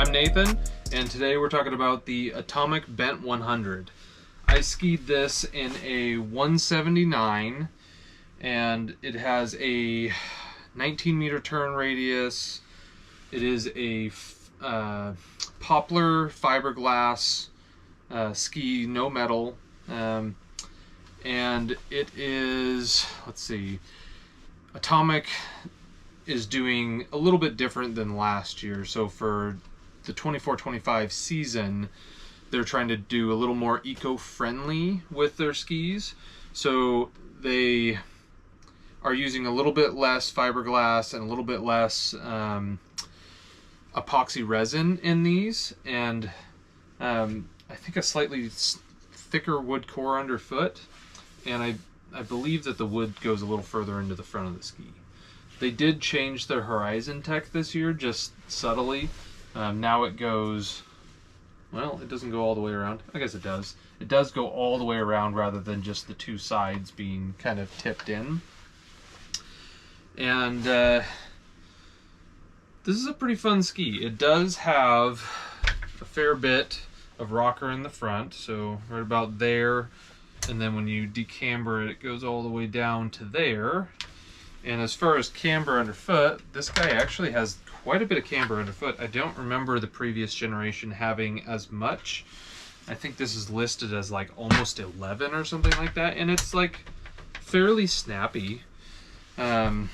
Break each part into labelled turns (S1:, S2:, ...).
S1: I'm Nathan, and today we're talking about the Atomic Bent 100. I skied this in a 179, and it has a 19 meter turn radius. It is a poplar fiberglass ski, no metal, and it is, let's see, Atomic is doing a little bit different than last year. So for the 24-25 season, they're trying to do a little more eco-friendly with their skis. So they are using a little bit less fiberglass and a little bit less epoxy resin in these, and I think a slightly thicker wood core underfoot, and I believe that the wood goes a little further into the front of the ski. They did change their horizon tech this year, just subtly. Now it goes, well, it doesn't go all the way around. I guess it does. It does go all the way around rather than just the two sides being kind of tipped in. And this is a pretty fun ski. It does have a fair bit of rocker in the front, so right about there. And then when you decamber it, it goes all the way down to there. And as far as camber underfoot, this guy actually has quite a bit of camber underfoot. I don't remember the previous generation having as much. I think this is listed as like almost 11 or something like that, and it's like fairly snappy. 11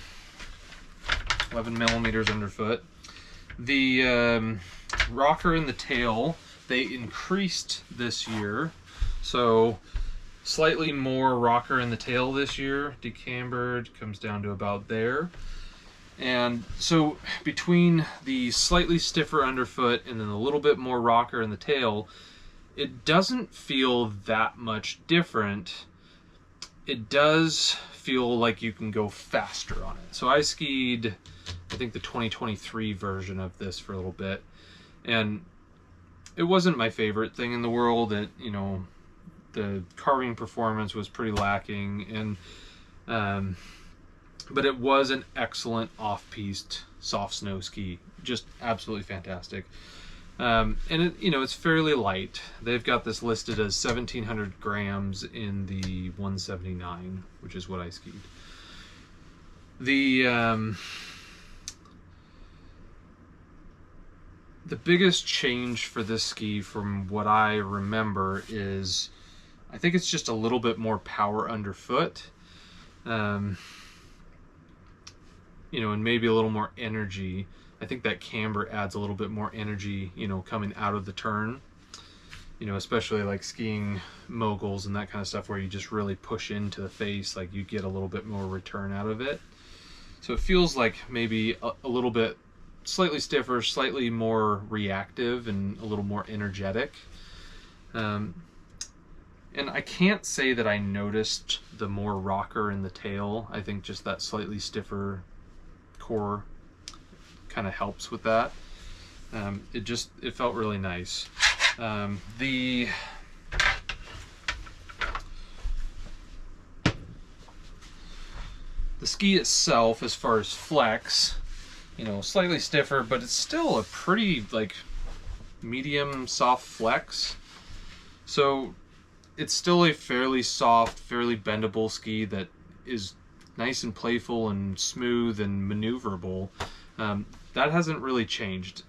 S1: millimeters underfoot. The rocker in the tail, they increased this year, so slightly more rocker in the tail this year. Decambered, comes down to about there. And so between the slightly stiffer underfoot and then a little bit more rocker in the tail, it doesn't feel that much different. It does feel like you can go faster on it. So I skied, I think, the 2023 version of this for a little bit, and it wasn't my favorite thing in the world. It, you know, the carving performance was pretty lacking, and but it was an excellent off-piste soft snow ski, just absolutely fantastic. And it, you know, it's fairly light. They've got this listed as 1,700 grams in the 179, which is what I skied. The biggest change for this ski from what I remember is, I think it's just a little bit more power underfoot, you know, and maybe a little more energy. I think that camber adds a little bit more energy, you know, coming out of the turn, you know, especially like skiing moguls and that kind of stuff where you just really push into the face, like you get a little bit more return out of it. So it feels like maybe a little bit slightly stiffer, slightly more reactive, and a little more energetic. And I can't say that I noticed the more rocker in the tail. I think just that slightly stiffer core kind of helps with that. It felt really nice. The ski itself, as far as flex, you know, slightly stiffer, but it's still a pretty like medium soft flex. So it's still a fairly soft, fairly bendable ski that is nice and playful and smooth and maneuverable. That hasn't really changed.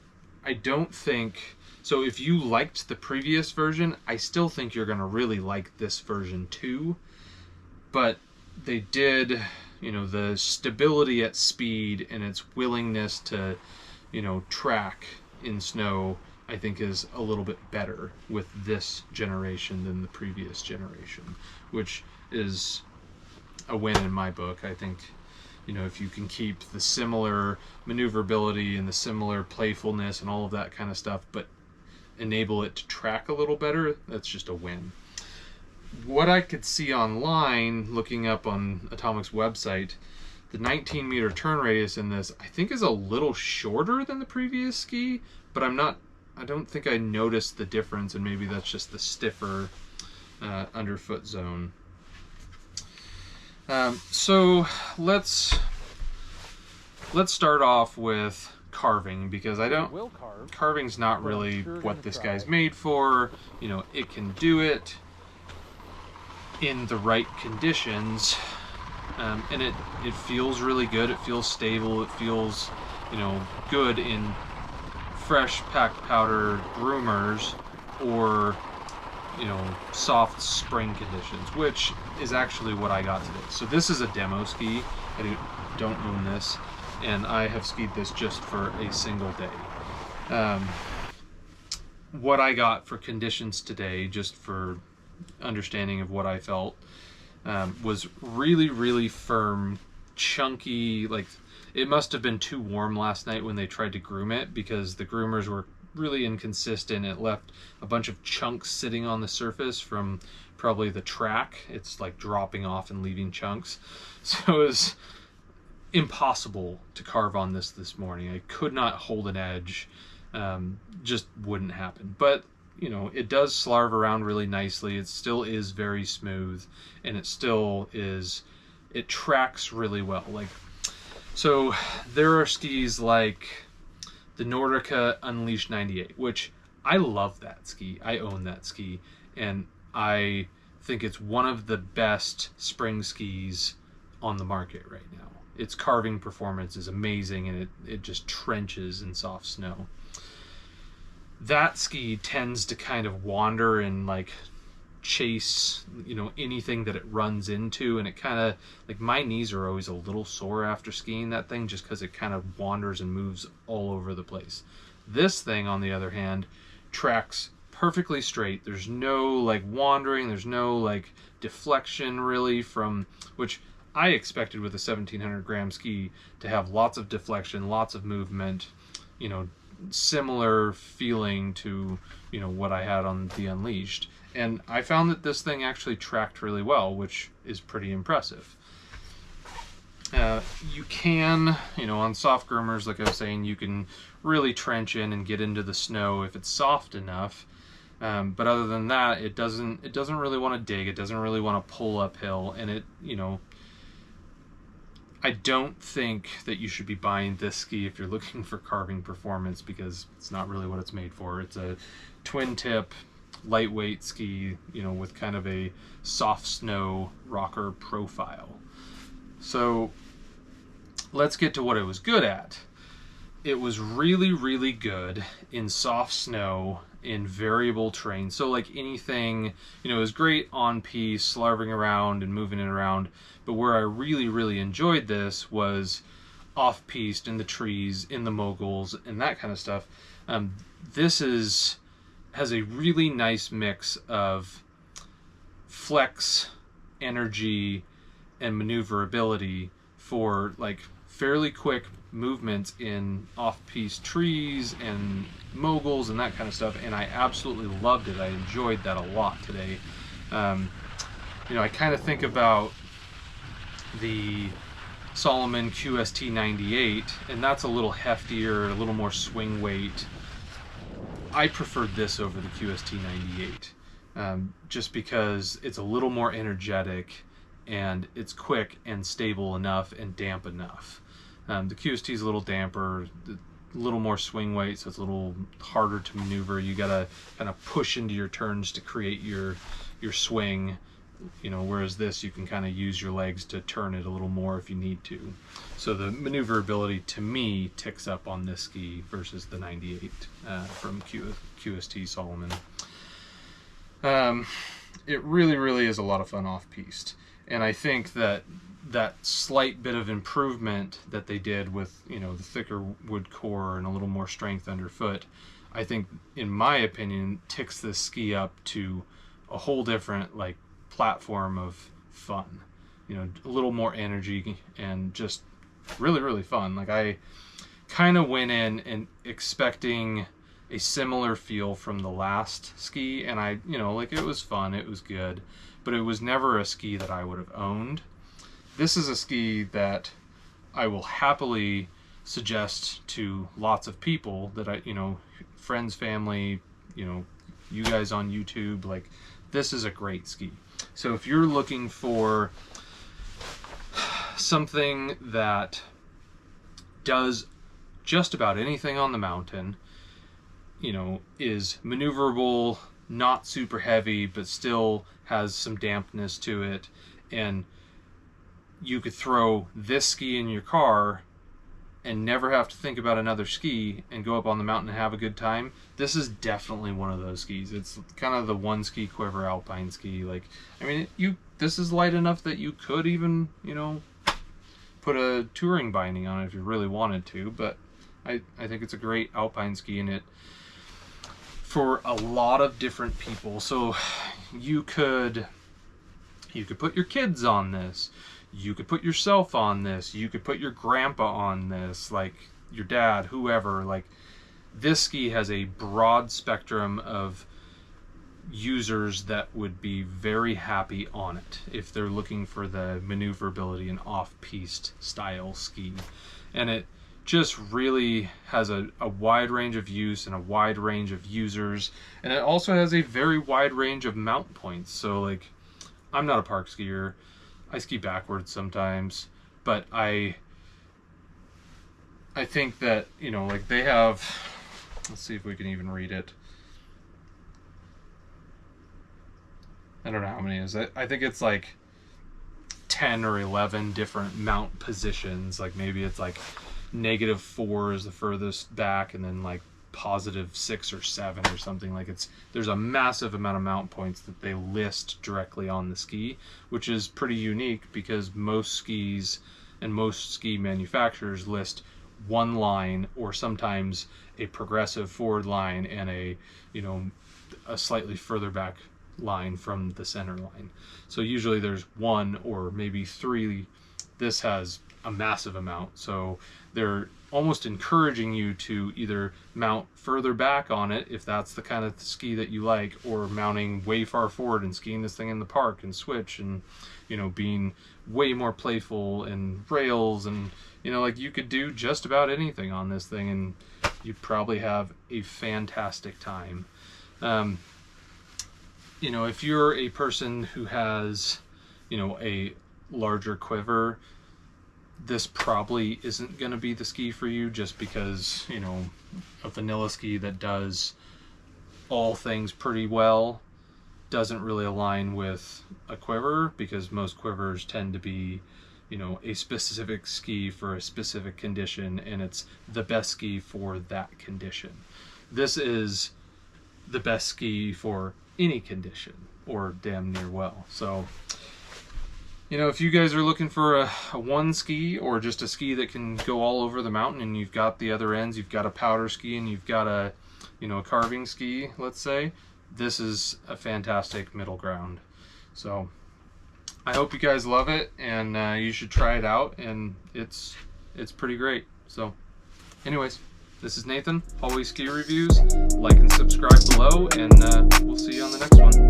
S1: I don't think so. If you liked the previous version, I still think you're gonna really like this version too. But they did, you know, the stability at speed and its willingness to, you know, track in snow, I think is a little bit better with this generation than the previous generation, which is a win in my book. I think, you know, if you can keep the similar maneuverability and the similar playfulness and all of that kind of stuff, but enable it to track a little better, that's just a win. What I could see online, looking up on Atomic's website, the 19 meter turn radius in this, I think, is a little shorter than the previous ski, but I don't think I noticed the difference, and maybe that's just the stiffer underfoot zone. So let's start off with carving, because carving's not really what this guy's made for. You know, it can do it in the right conditions, and it feels really good. It feels stable. It feels, you know, good in fresh packed powder groomers, or, you know, soft spring conditions, which is actually what I got today. So this is a demo ski. I don't own this, and I have skied this just for a single day. What I got for conditions today, just for understanding of what I felt, was really, really firm, chunky. Like, it must have been too warm last night when they tried to groom it, because the groomers were really inconsistent. It left a bunch of chunks sitting on the surface from probably the track. It's like dropping off and leaving chunks. So it was impossible to carve on this morning. I could not hold an edge. Just wouldn't happen. But, you know, it does slarve around really nicely. It still is very smooth, and it still is, it tracks really well. Like, so there are skis like the Nordica Unleashed 98, which I love that ski. I own that ski, and I think it's one of the best spring skis on the market right now. Its carving performance is amazing, and it just trenches in soft snow. That ski tends to kind of wander and like chase, you know, anything that it runs into, and it kind of, like, my knees are always a little sore after skiing that thing, just because it kind of wanders and moves all over the place. This thing, on the other hand, tracks perfectly straight. There's no like wandering, there's no like deflection really, from which I expected with a 1700 gram ski to have lots of deflection, lots of movement, you know, similar feeling to, you know, what I had on the Unleashed. And I found that this thing actually tracked really well, which is pretty impressive. You can, you know, on soft groomers, like I was saying, you can really trench in and get into the snow if it's soft enough. But other than that, it doesn't really want to dig. It doesn't really want to pull uphill. And it, you know, I don't think that you should be buying this ski if you're looking for carving performance, because it's not really what it's made for. It's a twin tip, lightweight ski, you know, with kind of a soft snow rocker profile. So let's get to what it was good at. It was really, really good in soft snow, in variable terrain. So like anything, you know, it was great on piste, slarving around and moving it around. But where I really, really enjoyed this was off-piste, in the trees, in the moguls, and that kind of stuff. This has a really nice mix of flex, energy, and maneuverability for like fairly quick movements in off-piste trees and moguls and that kind of stuff, and I absolutely loved it. I enjoyed that a lot today. You know, I kind of think about the Salomon QST 98, and that's a little heftier, a little more swing weight. I preferred this over the QST 98, just because it's a little more energetic, and it's quick and stable enough and damp enough. The QST is a little damper, a little more swing weight, so it's a little harder to maneuver. You gotta kind of push into your turns to create your swing, you know, whereas this, you can kind of use your legs to turn it a little more if you need to. So the maneuverability, to me, ticks up on this ski versus the 98 from QST Salomon. It really, really is a lot of fun off-piste. And I think that slight bit of improvement that they did with, you know, the thicker wood core and a little more strength underfoot, I think, in my opinion, ticks this ski up to a whole different, like, platform of fun. You know, a little more energy and just really, really fun. Like, I kind of went in and expecting a similar feel from the last ski, and I, you know, like, it was fun, it was good, but it was never a ski that I would have owned. This is a ski that I will happily suggest to lots of people that I, you know, friends, family, you know, you guys on YouTube. Like, this is a great ski. So if you're looking for something that does just about anything on the mountain, you know, is maneuverable, not super heavy, but still has some dampness to it. And you could throw this ski in your car and never have to think about another ski and go up on the mountain and have a good time. This is definitely one of those skis. It's kind of the one ski quiver alpine ski. Like, I mean, this is light enough that you could even, you know, put a touring binding on it if you really wanted to, but I think it's a great alpine ski, and it for a lot of different people. So you could put your kids on this. You could put yourself on this. You could put your grandpa on this, like your dad, whoever. Like, this ski has a broad spectrum of users that would be very happy on it if they're looking for the maneuverability and off-piste style ski. And it just really has a wide range of use and a wide range of users. And it also has a very wide range of mount points. So, like, I'm not a park skier. I ski backwards sometimes, but I think that, you know, like, they have, let's see if we can even read it. I don't know how many is it. I think it's like 10 or 11 different mount positions. Like, maybe it's like -4 is the furthest back, and then like +6 or 7 or something. Like, there's a massive amount of mount points that they list directly on the ski, which is pretty unique because most skis and most ski manufacturers list one line, or sometimes a progressive forward line and a, you know, a slightly further back line from the center line. So usually there's 1 or maybe 3. This has a massive amount, so they're almost encouraging you to either mount further back on it if that's the kind of ski that you like, or mounting way far forward and skiing this thing in the park and switch, and, you know, being way more playful and rails, and, you know, like, you could do just about anything on this thing and you'd probably have a fantastic time. You know, if you're a person who has, you know, a larger quiver, this probably isn't going to be the ski for you, just because, you know, a vanilla ski that does all things pretty well doesn't really align with a quiver, because most quivers tend to be, you know, a specific ski for a specific condition, and it's the best ski for that condition. This is the best ski for any condition, or damn near well. So, you know, if you guys are looking for a one ski, or just a ski that can go all over the mountain, and you've got the other ends, you've got a powder ski and you've got a, you know, a carving ski, let's say, this is a fantastic middle ground. So I hope you guys love it, and you should try it out, and it's pretty great. So anyways, this is Nathan, Always Ski Reviews. Like and subscribe below, and we'll see you on the next one.